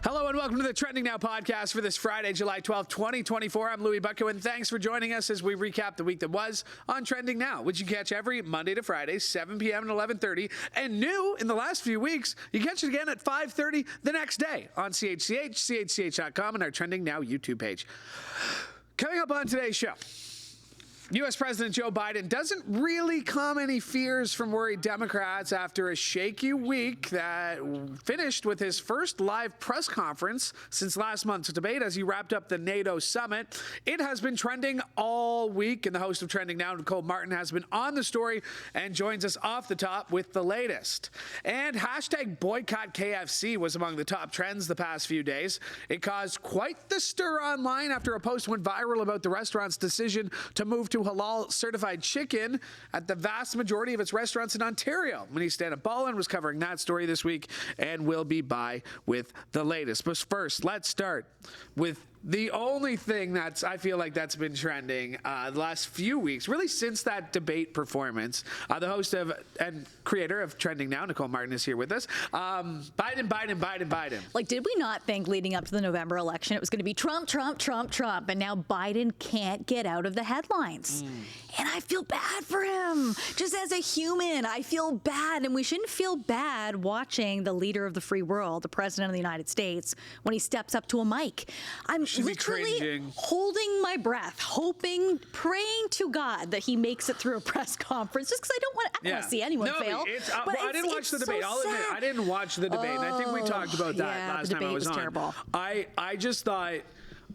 Hello and welcome to the Trending Now podcast for this Friday, July 12th, 2024. I'm Louie Bucko, and thanks for joining us as we recap the week that was on Trending Now, which you catch every Monday to Friday, 7 p.m. and 11:30. And new in the last few weeks, you catch it again at 5:30 the next day on CHCH, CHCH.com, and our Trending Now YouTube page. Coming up on today's show, U.S. President Joe Biden doesn't really calm any fears from worried Democrats after a shaky week that finished with his first live press conference since last month's debate as he wrapped up the NATO Summit. It has been trending all week, and the host of Trending Now, Nicole Martin, has been on the story and joins us off the top with the latest. And hashtag boycott KFC was among the top trends the past few days. It caused quite the stir online after a post went viral about the restaurant's decision to move to Halal Certified chicken at the vast majority of its restaurants in Ontario. Manesa Dhanabalan was covering that story this week and will be by with the latest. But first, let's start with the only thing I feel like that's been trending the last few weeks, really since that debate performance. The host of and creator of Trending Now, Nicole Martin, is here with us. Biden. Like, did we not think leading up to the November election it was going to be Trump, and now Biden can't get out of the headlines. And I feel bad for him. Just as a human, I feel bad. And we shouldn't feel bad watching the leader of the free world, the president of the United States, when he steps up to a mic. I'm literally holding my breath, hoping, praying to God that he makes it through a press conference, just because I don't want to see anyone fail. I didn't watch the debate. I'll admit, I didn't watch the debate. And I think we talked about that last time I was on. Terrible. I just thought,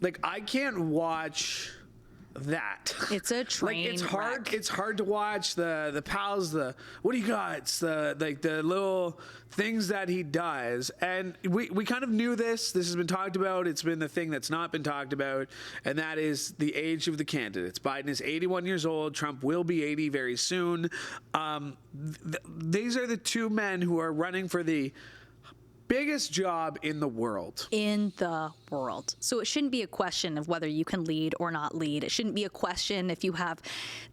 like, I can't watch that. It's a train wreck. It's hard to watch the pals, the what do you got? The little things that he does. And we kind of knew this. This has been talked about. It's been the thing that's not been talked about, and that is the age of the candidates. Biden is 81 years old. Trump will be 80 very soon. These are the two men who are running for the biggest job in the world. So it shouldn't be a question of whether you can lead or not lead. It shouldn't be a question if you have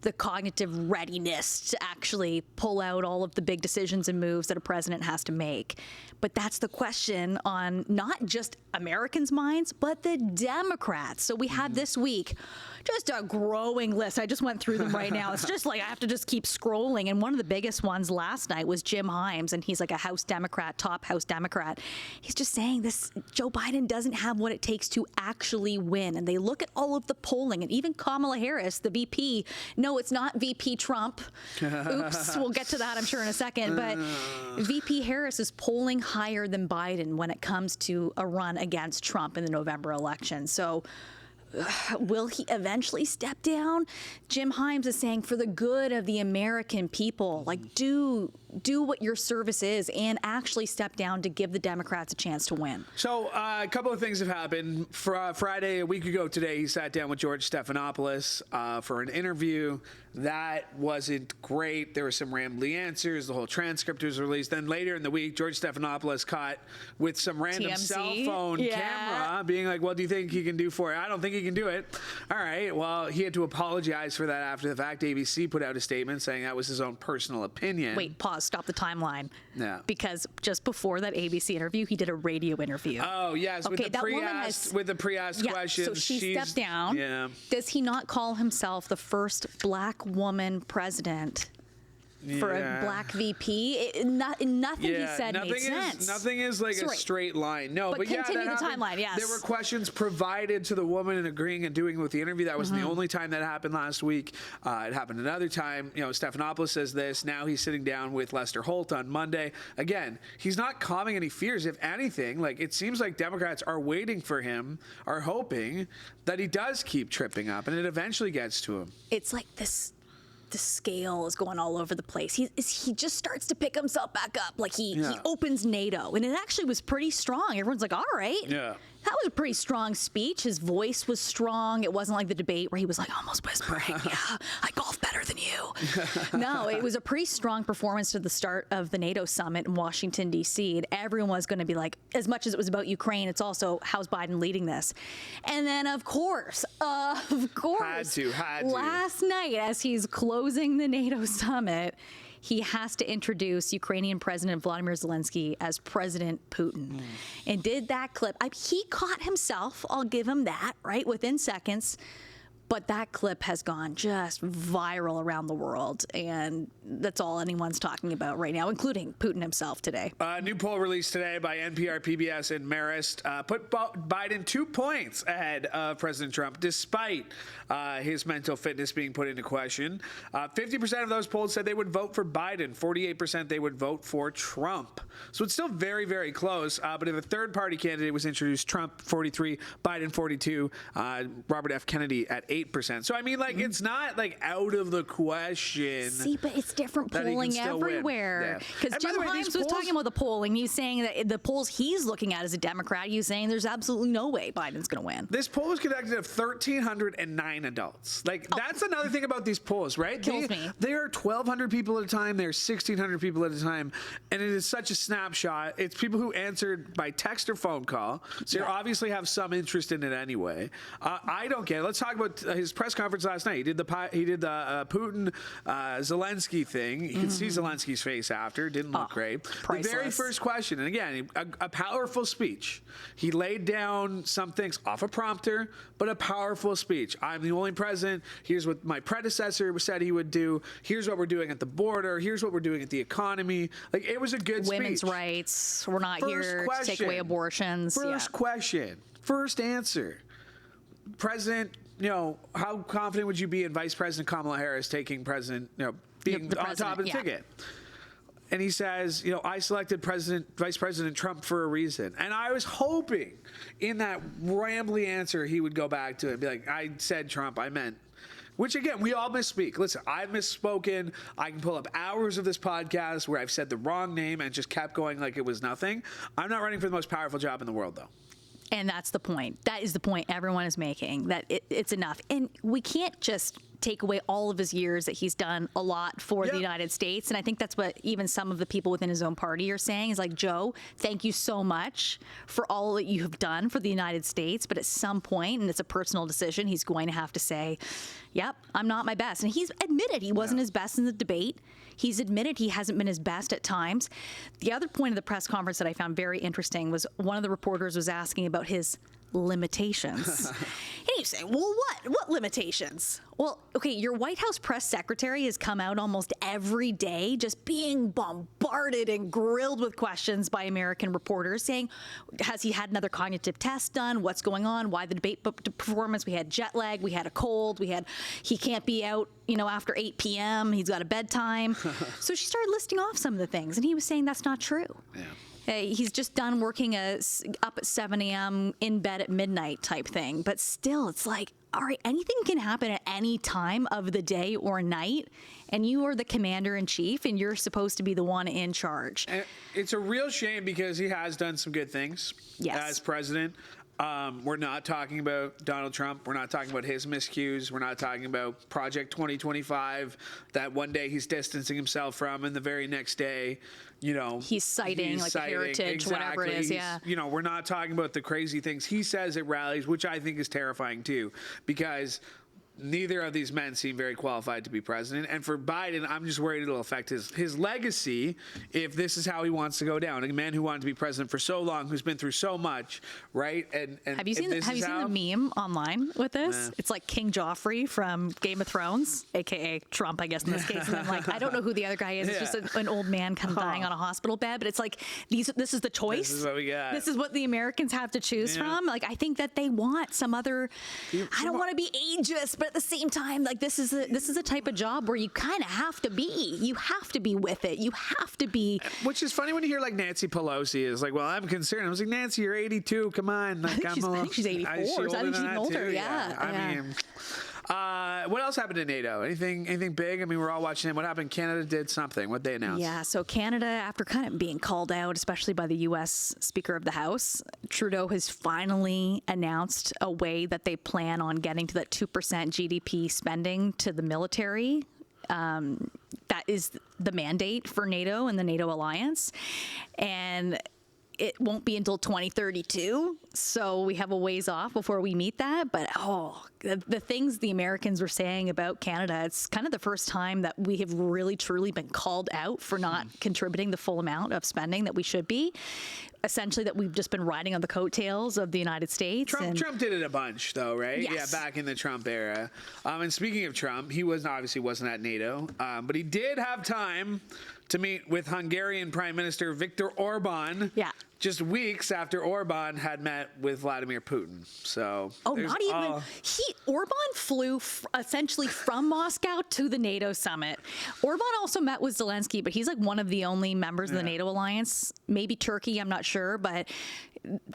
the cognitive readiness to actually pull out all of the big decisions and moves that a president has to make. But that's the question on not just Americans' minds, but the Democrats. So we had this week just a growing list. I just went through them right now. It's just like I have to just keep scrolling. And one of the biggest ones last night was Jim Himes, and he's like a House Democrat, top House Democrat. He's just saying this, Joe Biden doesn't have what it takes to actually win. And they look at all of the polling, and even Kamala Harris, the VP, no, it's not VP Trump. Oops, we'll get to that, I'm sure, in a second. But VP Harris is polling higher than Biden when it comes to a run against Trump in the November election. So will he eventually step down? Jim Himes is saying for the good of the American people, like do what your service is and actually step down to give the Democrats a chance to win. So a couple of things have happened. Friday, a week ago today, he sat down with George Stephanopoulos for an interview. That wasn't great. There were some rambly answers. The whole transcript was released. Then later in the week, George Stephanopoulos caught with some random cell phone camera being like, what do you think he can do for it? I don't think he can do it. All right. Well, he had to apologize for that after the fact. ABC put out a statement saying that was his own personal opinion. Wait, pause. Stop the timeline. Yeah. Because just before that ABC interview, he did a radio interview. Oh, yes. Okay, with the pre-asked questions. So she stepped down. Yeah. Does he not call himself the first black woman president for a black VP? Nothing he said made sense. Nothing is like a straight line. No, but continue the timeline, yes. There were questions provided to the woman and agreeing and doing with the interview. That wasn't the only time that happened last week. It happened another time. You know, Stephanopoulos says this. Now he's sitting down with Lester Holt on Monday. Again, he's not calming any fears. If anything, like it seems like Democrats are waiting for him, are hoping that he does keep tripping up and it eventually gets to him. It's like this. The scale is going all over the place. He just starts to pick himself back up. Like he opens NATO, and it actually was pretty strong. Everyone's like, all right. Yeah. That was a pretty strong speech. His voice was strong. It wasn't like the debate where he was like almost whispering, yeah, I golf better than you. No, it was a pretty strong performance to the start of the NATO Summit in Washington, D.C. And everyone was going to be like, as much as it was about Ukraine, it's also, how's Biden leading this? And then, of course, had to. last night as he's closing the NATO Summit, he has to introduce Ukrainian President Vladimir Zelensky as President Putin. And did that clip. He caught himself, I'll give him that, right, within seconds. But that clip has gone just viral around the world, and that's all anyone's talking about right now, including Putin himself today. A new poll released today by NPR, PBS, and Marist put Biden 2 points ahead of President Trump, despite his mental fitness being put into question. 50% of those polled said they would vote for Biden. 48% they would vote for Trump. So it's still very, very close. But if a third-party candidate was introduced, Trump 43, Biden 42, Robert F. Kennedy at 8%. So, I mean, like, it's not, like, out of the question. See, but it's different polling everywhere. Because Jim Himes was talking about the polling. He's saying that the polls he's looking at as a Democrat, he's saying there's absolutely no way Biden's going to win. This poll was conducted of 1,309 adults. Like, that's another thing about these polls, right? Kills me. There are 1,200 people at a time. There are 1,600 people at a time. And it is such a snapshot. It's people who answered by text or phone call. So you obviously have some interest in it anyway. I don't get it. Let's talk about his press conference last night. He did the Putin Zelensky thing. You can see Zelensky's face after. Didn't look great. Priceless. The very first question, and again, a powerful speech. He laid down some things off a prompter, but a powerful speech. I'm the only president. Here's what my predecessor said he would do. Here's what we're doing at the border. Here's what we're doing at the economy. Like, it was a good Women's speech. rights. We're not here to take away abortions. First question. First answer. President, how confident would you be in Vice President Kamala Harris taking being on top of the ticket? And he says, I selected Vice President Trump for a reason. And I was hoping in that rambly answer he would go back to it and be like, I said Trump, I meant. Which, again, we all misspeak. Listen, I've misspoken. I can pull up hours of this podcast where I've said the wrong name and just kept going like it was nothing. I'm not running for the most powerful job in the world, though. And that's the point. That is the point everyone is making, that it's enough. And we can't just take away all of his years that he's done a lot for the United States. And I think that's what even some of the people within his own party are saying is like, Joe, thank you so much for all that you have done for the United States. But at some point, and it's a personal decision, he's going to have to say, yep, I'm not my best. And he's admitted he wasn't his best in the debate. He's admitted he hasn't been his best at times. The other point of the press conference that I found very interesting was one of the reporters was asking about his limitations. And you say, well, what limitations? Well, okay, your White House press secretary has come out almost every day just being bombarded and grilled with questions by American reporters saying, has he had another cognitive test done? What's going on? Why the debate performance? We had jet lag. We had a cold. He can't be out, after 8 p.m. He's got a bedtime. So she started listing off some of the things, and he was saying that's not true. Yeah. He's just done working up at 7 a.m., in bed at midnight type thing. But still, it's like, all right, anything can happen at any time of the day or night. And you are the commander-in-chief, and you're supposed to be the one in charge. And it's a real shame because he has done some good things as president. We're not talking about Donald Trump. We're not talking about his miscues. We're not talking about Project 2025 that one day he's distancing himself from, and the very next day, he's citing heritage, whatever it is. We're not talking about the crazy things he says at rallies, which I think is terrifying too, because neither of these men seem very qualified to be president. And for Biden, I'm just worried it'll affect his legacy if this is how he wants to go down. A man who wanted to be president for so long, who's been through so much, right? And have you seen the meme online with this? Nah. It's like King Joffrey from Game of Thrones, aka Trump, I guess in this case. And I'm like, I don't know who the other guy is. It's just an old man kind of dying on a hospital bed. But it's like this is the choice. This is what we got. This is what the Americans have to choose from. Like, I think that they want some other. I don't want to be ageist, but at the same time, like, this is a type of job where you kind of have to be. You have to be with it. You have to be. Which is funny when you hear like Nancy Pelosi is like, well, I'm concerned. I was like, Nancy, you're 82. Come on. Like, I think she's 84. I think she's older. Yeah. I mean. What else happened in NATO? Anything big? I mean, we're all watching it. What happened? Canada did something. What they announced? Yeah, so Canada, after kind of being called out, especially by the U.S. Speaker of the House, Trudeau has finally announced a way that they plan on getting to that 2% GDP spending to the military. That is the mandate for NATO and the NATO alliance. And it won't be until 2032. So we have a ways off before we meet that. But the things the Americans were saying about Canada, it's kind of the first time that we have really truly been called out for not contributing the full amount of spending that we should be. Essentially, that we've just been riding on the coattails of the United States. Trump did it a bunch, though, right? Yes. Yeah, back in the Trump era. And speaking of Trump, he obviously wasn't at NATO, but he did have time to meet with Hungarian Prime Minister Viktor Orban. Yeah. Just weeks after Orban had met with Vladimir Putin. So not even Orban flew essentially from Moscow to the NATO summit. Orban also met with Zelensky, but he's like one of the only members of the NATO alliance, maybe Turkey, I'm not sure, but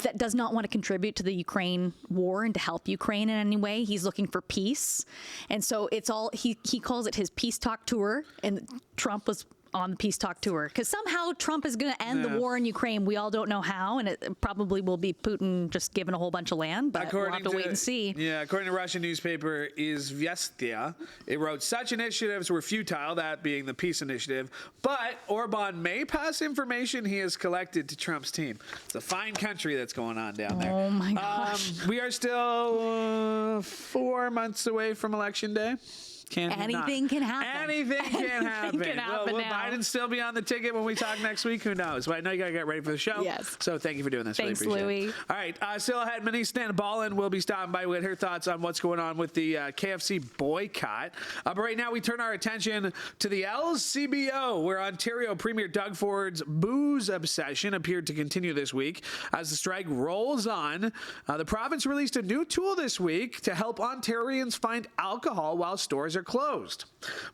that does not want to contribute to the Ukraine war and to help Ukraine in any way. He's looking for peace. And so it's all, he calls it his peace talk tour, and Trump was on the peace talk tour because somehow Trump is going to end the war in Ukraine. We all don't know how, and it probably will be Putin just giving a whole bunch of land, but we'll have to wait and see. Yeah, according to Russian newspaper Izvestia, it wrote such initiatives were futile, that being the peace initiative, but Orban may pass information he has collected to Trump's team. It's a fine country that's going on down there. Oh my gosh. We are still 4 months away from Election Day. Anything can happen. Anything can happen. Will Biden still be on the ticket when we talk next week? Who knows? But I know you got to get ready for the show. Yes. So thank you for doing this. Thanks, really appreciate Louie. it. All right. Still ahead, Manesa Dhanabalan will be stopping by with her thoughts on what's going on with the KFC boycott. But right now, we turn our attention to the LCBO, where Ontario Premier Doug Ford's booze obsession appeared to continue this week. As the strike rolls on, the province released a new tool this week to help Ontarians find alcohol while stores are closed.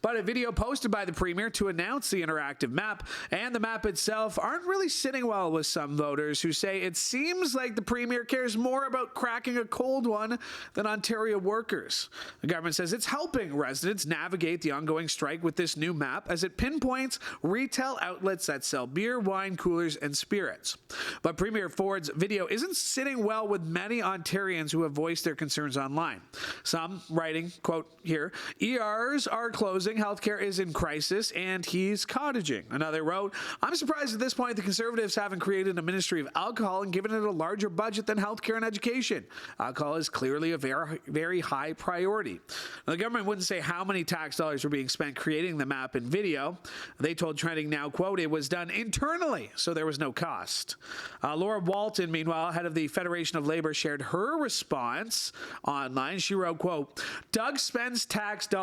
But a video posted by the Premier to announce the interactive map and the map itself aren't really sitting well with some voters who say it seems like the Premier cares more about cracking a cold one than Ontario workers. The government says it's helping residents navigate the ongoing strike with this new map as it pinpoints retail outlets that sell beer, wine, coolers, and spirits. But Premier Ford's video isn't sitting well with many Ontarians who have voiced their concerns online. Some writing, quote here, ERs are closing, healthcare is in crisis, and he's cottaging. Another wrote, I'm surprised at this point the Conservatives haven't created a Ministry of Alcohol and given it a larger budget than healthcare and education. Alcohol is clearly a very, very high priority. Now, the government wouldn't say how many tax dollars were being spent creating the map and video. They told Trending Now, quote, it was done internally, so there was no cost. Laura Walton, meanwhile, head of the Federation of Labor, shared her response online. She wrote, quote, Doug spends tax dollar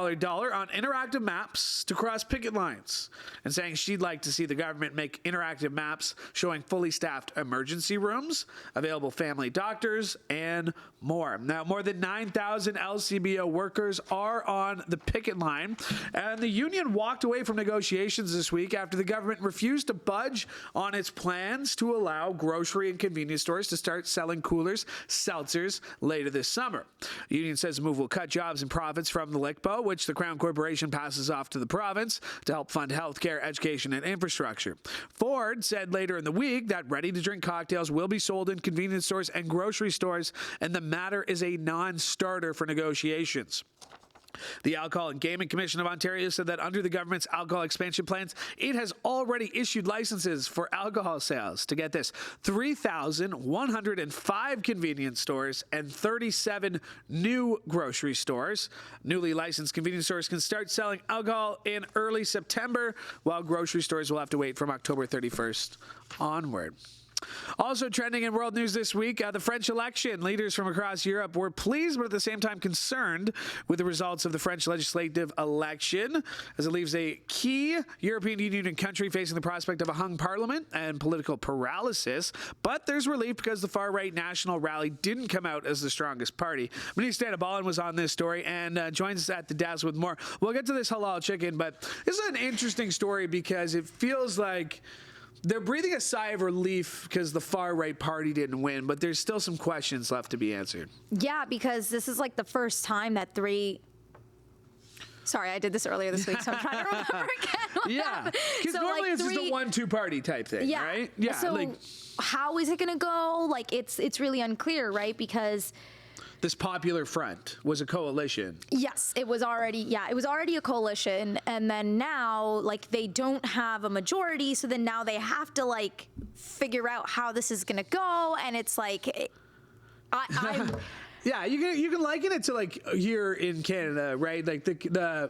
on interactive maps to cross picket lines, and saying she'd like to see the government make interactive maps showing fully staffed emergency rooms, available family doctors, and more. Now, more than 9,000 LCBO workers are on the picket line, and the union walked away from negotiations this week after the government refused to budge on its plans to allow grocery and convenience stores to start selling coolers, seltzers later this summer. The union says the move will cut jobs and profits from the LICPO, which the Crown Corporation passes off to the province to help fund healthcare, education, and infrastructure. Ford said later in the week that ready-to-drink cocktails will be sold in convenience stores and grocery stores, and the matter is a non-starter for negotiations. The Alcohol and Gaming Commission of Ontario said that under the government's alcohol expansion plans, it has already issued licenses for alcohol sales. To get this, 3,105 convenience stores and 37 new grocery stores. Newly licensed convenience stores can start selling alcohol in early September, while grocery stores will have to wait from October 31st onward. Also trending in world news this week, the French election. Leaders from across Europe were pleased but at the same time concerned with the results of the French legislative election, as it leaves a key European Union country facing the prospect of a hung parliament and political paralysis. But there's relief because the far-right National Rally didn't come out as the strongest party. Manesa Dhanabalan was on this story and joins us at the desk with more. We'll get to this Halal Chicken, but this is an interesting story because it feels like they're breathing a sigh of relief because the far-right party didn't win, but there's still some questions left to be answered. Yeah, because this is like the first time that Sorry, I did this earlier this week, so I'm trying to remember again. Yeah, because so normally it's just a 1-2 party type thing, right? Yeah, so how is it going to go? Like, it's really unclear, right? Because this Popular Front was a coalition. Yes, it was already a coalition, and then now like they don't have a majority, so then now they have to like figure out how this is gonna go, and it's like I'm Yeah, you can liken it to like here in Canada, right? Like the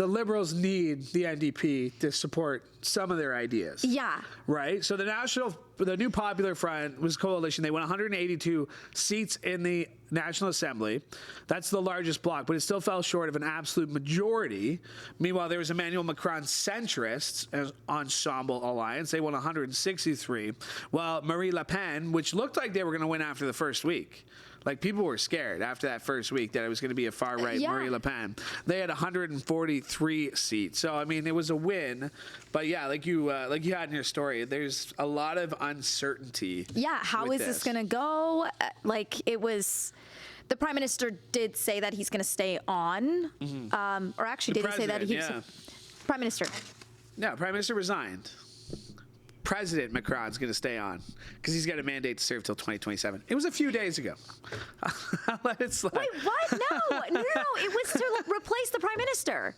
Liberals need the NDP to support some of their ideas. Yeah. Right? So the new Popular Front was a coalition. They won 182 seats in the National Assembly. That's the largest bloc, but it still fell short of an absolute majority. Meanwhile, there was Emmanuel Macron's centrists ensemble alliance. They won 163. While Marie Le Pen, which looked like they were going to win after the first week. Like, people were scared after that first week that it was going to be a far-right Marie Le Pen. They had 143 seats. So, I mean, it was a win. But, yeah, like you had in your story, there's a lot of uncertainty. Yeah, how is this going to go? Like, it was... The Prime Minister did say that he's going to stay on. Or actually, did he say that he's... Prime Minister. Yeah, Prime Minister resigned. President Macron's going to stay on because he's got a mandate to serve till 2027. It was a few days ago. Let it slide. Wait, what? No. It was to replace the Prime Minister.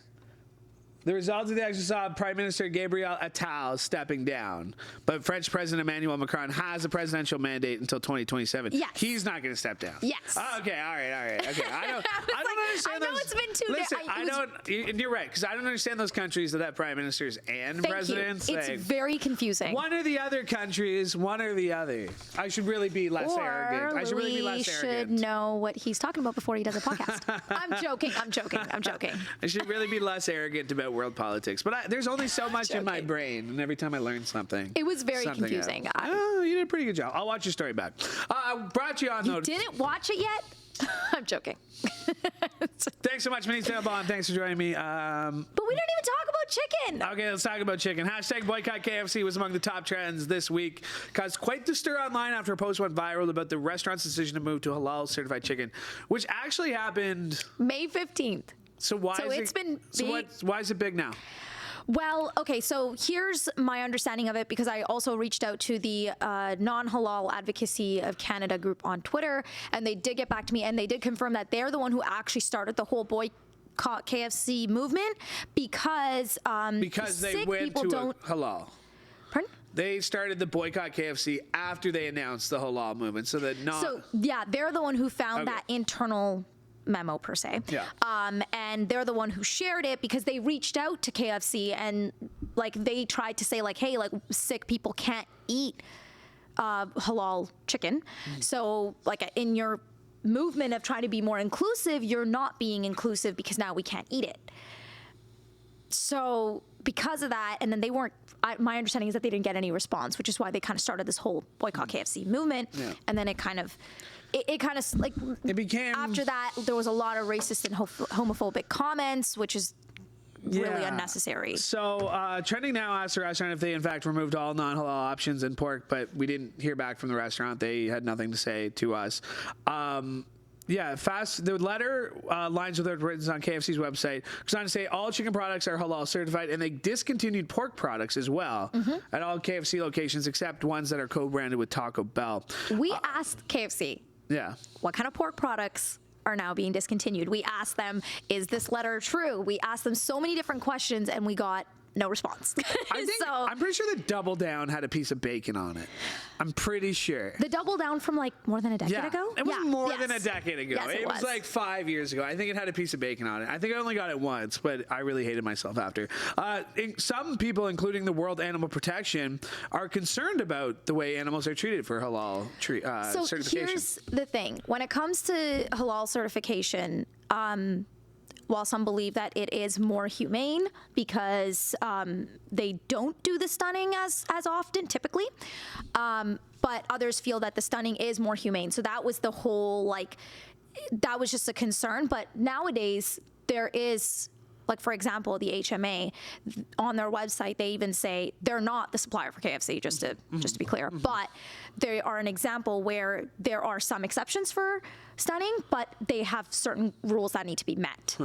The results of the exercise saw Prime Minister Gabriel Attal stepping down, but French President Emmanuel Macron has a presidential mandate until 2027. Yes. He's not going to step down. Yes. Oh, okay, all right. Okay, I don't understand I know those. it's been 2 days. Listen, and you're right, because I don't understand those countries that have prime ministers and presidents. It's very confusing. One or the other countries, one or the other. I should really be less arrogant. I should really be less arrogant. Should know what he's talking about before he does a podcast. I'm joking. I should really be less arrogant about world politics, but there's only so much in my brain, and every time I learn something, it was very confusing. Oh, you did a pretty good job. I'll watch your story back. Brought you on. You didn't watch it yet? I'm joking. Thanks so much, Manesa Dhanabalan. Thanks for joining me. But we didn't even talk about chicken. Okay, let's talk about chicken. Hashtag boycott KFC was among the top trends this week. Caused quite the stir online after a post went viral about the restaurant's decision to move to Halal Certified chicken, which actually happened May 15th. So why is it big now? Well, okay, so here's my understanding of it, because I also reached out to the Non-Halal Advocacy of Canada group on Twitter, and they did get back to me, and they did confirm that they're the one who actually started the whole boycott KFC movement because they went to halal. Pardon? They started the boycott KFC after they announced the halal movement, so they're the one who found that internal memo per se. Yeah. And they're the one who shared it because they reached out to KFC and like they tried to say like, hey, like sick people can't eat halal chicken. So like in your movement of trying to be more inclusive, you're not being inclusive because now we can't eat it. So because of that, and then they weren't, my understanding is that they didn't get any response, which is why they kind of started this whole boycott KFC movement. Yeah. And then it kind of became, after that, there was a lot of racist and homophobic comments, which is really unnecessary. So Trending Now asked the restaurant if they in fact removed all non-halal options and pork, but we didn't hear back from the restaurant. They had nothing to say to us. The letter lines with what written on KFC's website goes on to say all chicken products are halal certified, and they discontinued pork products as well at all KFC locations except ones that are co-branded with Taco Bell. We asked KFC, what kind of pork products are now being discontinued? We asked them, is this letter true? We asked them so many different questions, and we got no response. I'm pretty sure the Double Down had a piece of bacon on it. I'm pretty sure. The Double Down from like more than a decade ago? It was more than a decade ago. Yes, it was like 5 years ago. I think it had a piece of bacon on it. I think I only got it once, but I really hated myself after. Some people, including the World Animal Protection, are concerned about the way animals are treated for halal certification. So here's the thing. When it comes to halal certification, while some believe that it is more humane because they don't do the stunning as often, typically, but others feel that the stunning is more humane. So that was the whole, that was just a concern. But nowadays, there is, for example, the HMA, on their website, they even say they're not the supplier for KFC, just to be clear. But they are an example where there are some exceptions for stunning, but they have certain rules that need to be met.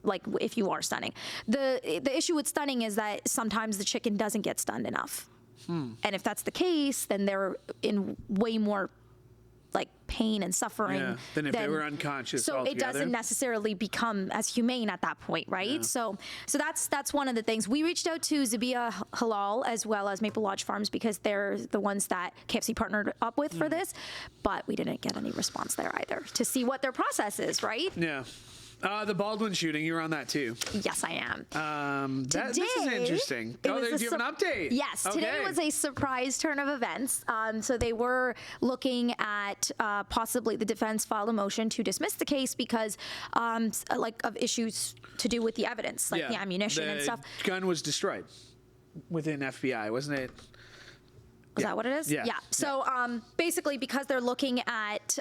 Like if you are stunning. The issue with stunning is that sometimes the chicken doesn't get stunned enough. And if that's the case, then they're in way more pain and suffering than if they were unconscious so altogether. It doesn't necessarily become as humane at that point, right? So that's one of the things. We reached out to Zabia Halal as well as Maple Lodge Farms because they're the ones that KFC partnered up with for this, but we didn't get any response there either to see what their process is, right? Yeah. The Baldwin shooting, you were on that too. Yes, I am. This is interesting. Do you have an update? Yes, today was a surprise turn of events. So they were looking at possibly the defense filed a motion to dismiss the case because of issues to do with the evidence, like the ammunition and stuff. The gun was destroyed within FBI, wasn't it? Is that what it is? Yeah. So basically, because they're looking at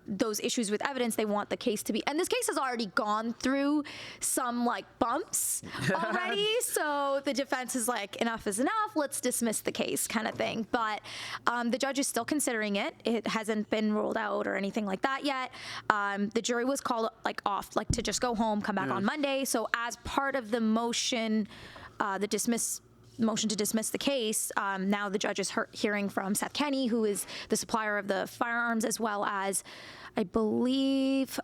those issues with evidence, they want the case to be. And this case has already gone through some bumps already. So the defense is like, enough is enough. Let's dismiss the case, kind of thing. But the judge is still considering it. It hasn't been ruled out or anything like that yet. The jury was called off, to just go home, come back on Monday. So as part of the motion, motion to dismiss the case, now the judge is hearing from Seth Kenny, who is the supplier of the firearms, as well as, I believe,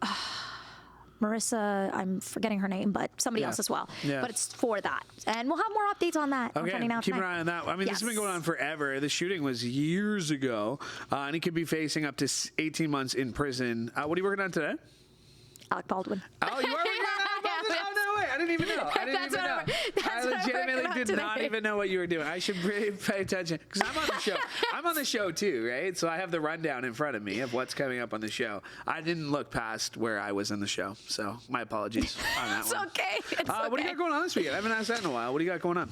Marissa, I'm forgetting her name, but somebody else as well. Yeah. But it's for that. And we'll have more updates on that. Okay, keep an eye on that. I mean, this has been going on forever. The shooting was years ago, and he could be facing up to 18 months in prison. What are you working on today? Alec Baldwin. Oh, you are working on Alec Baldwin? Oh, no way. I didn't even know. I legitimately did not even know what you were doing. I should really pay attention because I'm on the show. I'm on the show too, right? So I have the rundown in front of me of what's coming up on the show. I didn't look past where I was in the show, so my apologies on that one. Okay. What do you got going on this weekend? I haven't asked that in a while. What do you got going on?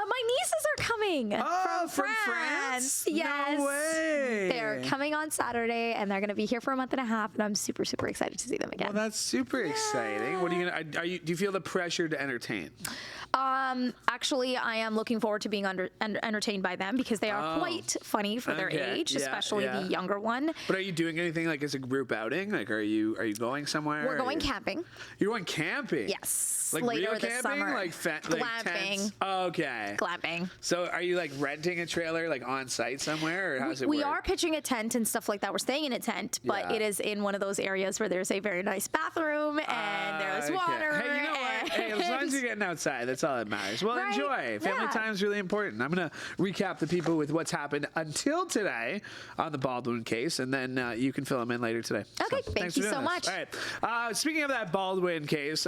My nieces are coming from France. Yes. No way. They're coming on Saturday, and they're going to be here for a month and a half, and I'm super, super excited to see them again. Well, that's super exciting. What are you going to, do you feel the pressure to entertain? Actually, I am looking forward to being entertained by them because they are quite funny for their age, especially the younger one. But are you doing anything as a group outing? Are you going somewhere? We're going camping. You're going camping? Yes. Later real this summer. Glamping. Okay. Glamping. So are you renting a trailer on site somewhere, or how does it work? We are pitching a tent and stuff like that. We're staying in a tent, but it is in one of those areas where there's a very nice bathroom and there's water. Hey, you know what? Hey, as long as you're getting outside, that's all that matters. Well, enjoy. Family time is really important. I'm going to recap the people with what's happened until today on the Baldwin case, and then you can fill them in later today. Okay, thank you so much. All right. Speaking of that Baldwin case,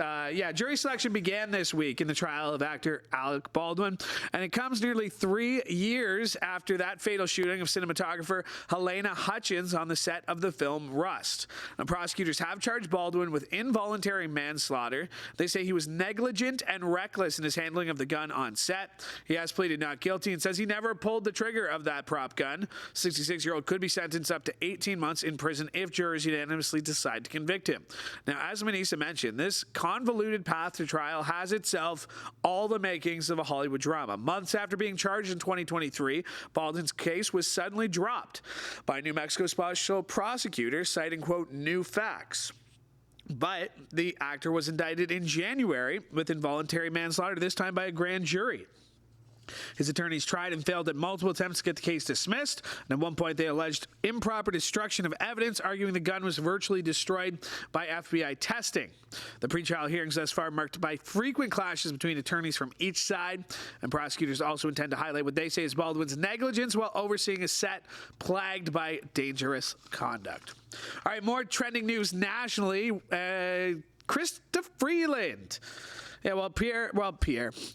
jury selection began this week in the trial of actor Alec Baldwin, and it comes nearly 3 years after that fatal shooting of cinematographer Helena Hutchins on the set of the film Rust. Now, prosecutors have charged Baldwin with involuntary manslaughter. They say he was negligent and reckless in his handling of the gun on set. He has pleaded not guilty and says he never pulled the trigger of that prop gun. 66-year-old could be sentenced up to 18 months in prison if jurors unanimously decide to convict him. Now, as Manesa mentioned, this convoluted path to trial has itself all the makings of a Hollywood drama. Months after being charged in 2023, Baldwin's case was suddenly dropped by New Mexico special prosecutor, citing, quote, new facts. But the actor was indicted in January with involuntary manslaughter, this time by a grand jury. His attorneys tried and failed at multiple attempts to get the case dismissed. And at one point, they alleged improper destruction of evidence, arguing the gun was virtually destroyed by FBI testing. The pretrial hearings thus far marked by frequent clashes between attorneys from each side. And prosecutors also intend to highlight what they say is Baldwin's negligence while overseeing a set plagued by dangerous conduct. All right, more trending news nationally. Krista Freeland. Pierre.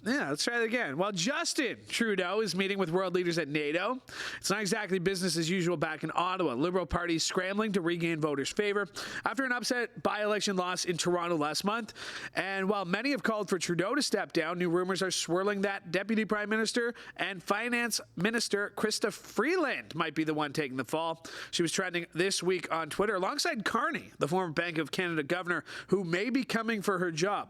Let's try that again. While Justin Trudeau is meeting with world leaders at NATO, it's not exactly business as usual back in Ottawa. Liberal Party scrambling to regain voters' favor after an upset by-election loss in Toronto last month. And while many have called for Trudeau to step down, new rumors are swirling that Deputy Prime Minister and Finance Minister Krista Freeland might be the one taking the fall. She was trending this week on Twitter alongside Carney, the former Bank of Canada governor, who may be coming for her job.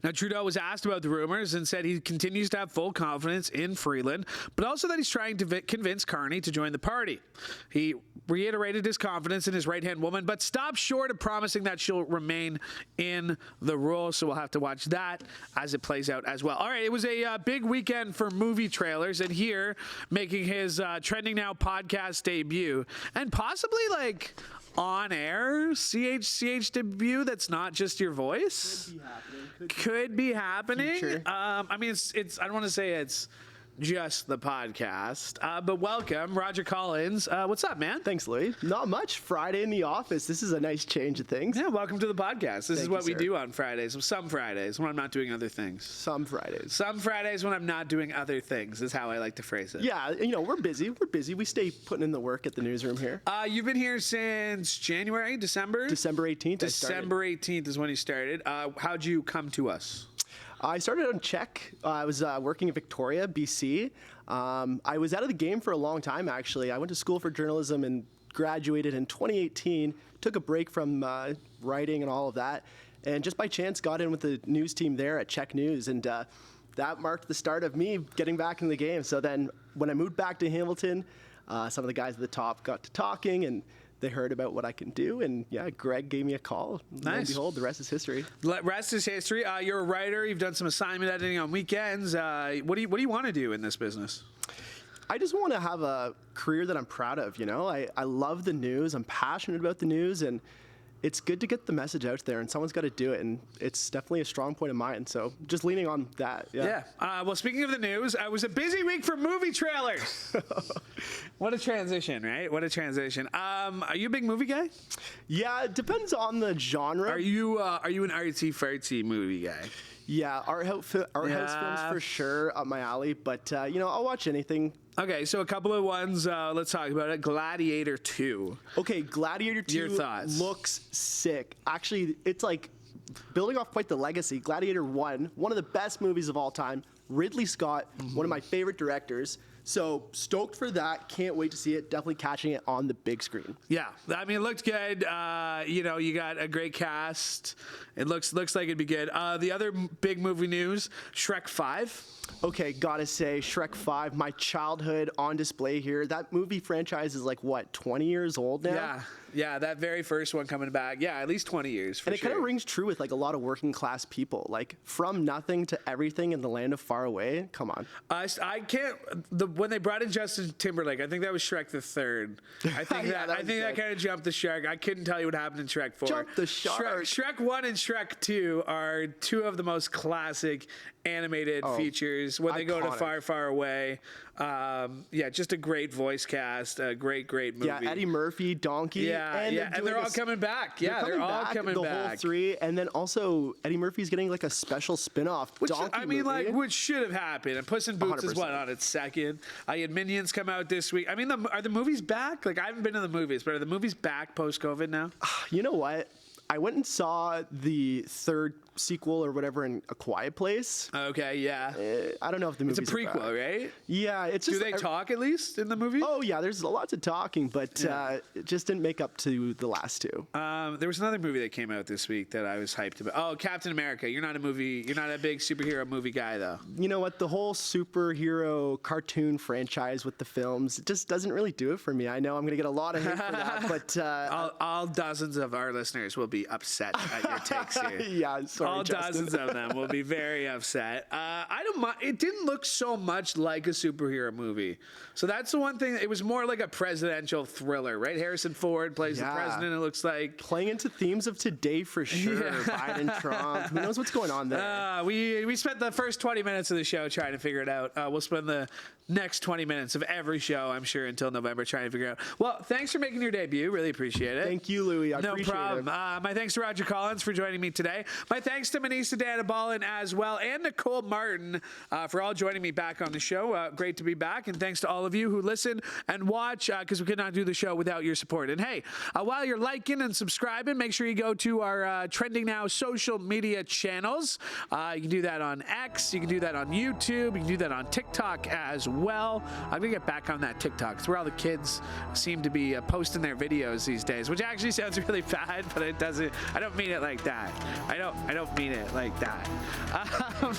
Now, Trudeau was asked about the rumors and said he continues to have full confidence in Freeland, but also that he's trying to convince Carney to join the party. He reiterated his confidence in his right-hand woman, but stopped short of promising that she'll remain in the role, so we'll have to watch that as it plays out as well. All right, it was a big weekend for movie trailers, and here, making his Trending Now podcast debut, and possibly, like, on-air CHCH debut that's not just your voice. Could be happening. I mean, it's I don't want to say it's just the podcast, but welcome, Roger Collins. What's up, man? Thanks, Louie. Not much. Friday in the office. This is a nice change of things. Yeah, welcome to the podcast. This is what we do on Fridays. Some Fridays when I'm not doing other things. Some Fridays. Some Fridays when I'm not doing other things is how I like to phrase it. Yeah, you know, we're busy. We're busy. We stay putting in the work at the newsroom here. You've been here since January, December? December 18th. December 18th is when you started. How'd you come to us? I started on Czech. I was working in Victoria, BC. I was out of the game for a long time, actually. I went to school for journalism and graduated in 2018. Took a break from writing and all of that. And just by chance got in with the news team there at Czech News. And that marked the start of me getting back in the game. So then when I moved back to Hamilton, some of the guys at the top got to talking and they heard about what I can do, and yeah, Greg gave me a call. Nice. Lo and behold, the rest is history. Rest is history. You're a writer. You've done some assignment editing on weekends. What do you want to do in this business? I just want to have a career that I'm proud of. You know, I love the news. I'm passionate about the news, and it's good to get the message out there, and someone's got to do it, and it's definitely a strong point of mine. So just leaning on that. Yeah. Well, speaking of the news, it was a busy week for movie trailers. What a transition, right? What a transition. Are you a big movie guy? Yeah, it depends on the genre. Are you an artsy-fartsy movie guy? Yeah, art house films for sure up my alley, but you know, I'll watch anything. Okay, so a couple of ones. Let's talk about it. Gladiator 2. Okay, Gladiator 2 Your thoughts? Looks sick. Actually, it's like building off quite the legacy. Gladiator 1, one of the best movies of all time. Ridley Scott, one of my favorite directors. So stoked for that. Can't wait to see it. Definitely catching it on the big screen. Yeah, I mean, it looked good. You know, you got a great cast. It looks like it'd be good. The other big movie news: Shrek 5. Okay, gotta say, Shrek 5, my childhood on display here. That movie franchise is like, what, 20 years old now? Yeah, that very first one coming back. Yeah, at least 20 years, for sure. And it kind of rings true with like a lot of working class people. Like, from nothing to everything in the land of far away. Come on. I can't, when they brought in Justin Timberlake, I think that was Shrek the Third. I think that kind of jumped the shark. I couldn't tell you what happened in Shrek 4. Jumped the shark. Shrek 1 and Shrek 2 are two of the most classic animated features when they go to far, far away. Yeah, just a great voice cast, a great movie. Yeah, Eddie Murphy, Donkey. And they're all coming back. Yeah, they're all coming back. The whole three, and then also Eddie Murphy's getting like a special spin-off Donkey movie. Like, which should have happened. And Puss in Boots 100%. Is what, on its second. I had Minions come out this week. I mean, are the movies back? Like, I haven't been to the movies, but are the movies back post-COVID now? You know what? I went and saw the third sequel or whatever in A Quiet Place. Okay, yeah. I don't know if the movie's It's a prequel, right? Yeah, it's just. Do they talk at least in the movie? Oh yeah, there's lots of talking, but it just didn't make up to the last two. There was another movie that came out this week that I was hyped about. Oh, Captain America. You're not a big superhero movie guy though. You know what? The whole superhero cartoon franchise with the films, it just doesn't really do it for me. I know I'm gonna get a lot of hate for that, but all dozens of our listeners will be upset at your takes here. Yeah, sorry, all Justin. Dozens of them will be very upset. I don't mind. It didn't look so much like a superhero movie. So that's the one thing. It was more like a presidential thriller, right? Harrison Ford plays the president, it looks like. Playing into themes of today for sure. Yeah. Biden, Trump. Who knows what's going on there? We spent the first 20 minutes of the show trying to figure it out. We'll spend the next 20 minutes of every show, I'm sure, until November trying to figure it out. Well, thanks for making your debut. Really appreciate it. Thank you, Louie. I appreciate it. No problem. My thanks to Roger Collins for joining me today. My thanks to Manesa Dhanabalan as well, and Nicole Martin for all joining me back on the show. Great to be back, and thanks to all of you who listen and watch, because we could not do the show without your support. And hey, while you're liking and subscribing, make sure you go to our Trending Now social media channels. You can do that on X, you can do that on YouTube, you can do that on TikTok as well. I'm gonna get back on that TikTok. It's where all the kids seem to be posting their videos these days, which actually sounds really bad, but it does doesn't. I don't mean it like that. I don't mean it like that.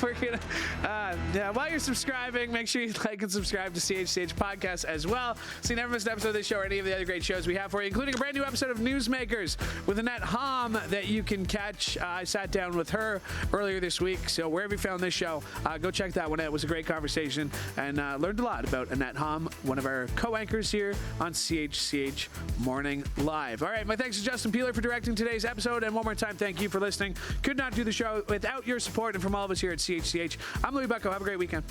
We're gonna. While you're subscribing, make sure you like and subscribe to CHCH Podcast as well, so you never miss an episode of this show or any of the other great shows we have for you, including a brand new episode of Newsmakers with Annette Hom that you can catch. I sat down with her earlier this week, so wherever you found this show, go check that one out. It was a great conversation and learned a lot about Annette Hom, one of our co-anchors here on CHCH Morning Live. All right, my thanks to Justin Peeler for directing today's episode, and one more time, thank you for listening. Could not do the show without your support, and from all of us here at CHCH, I'm Louie Bucko. Have a great weekend.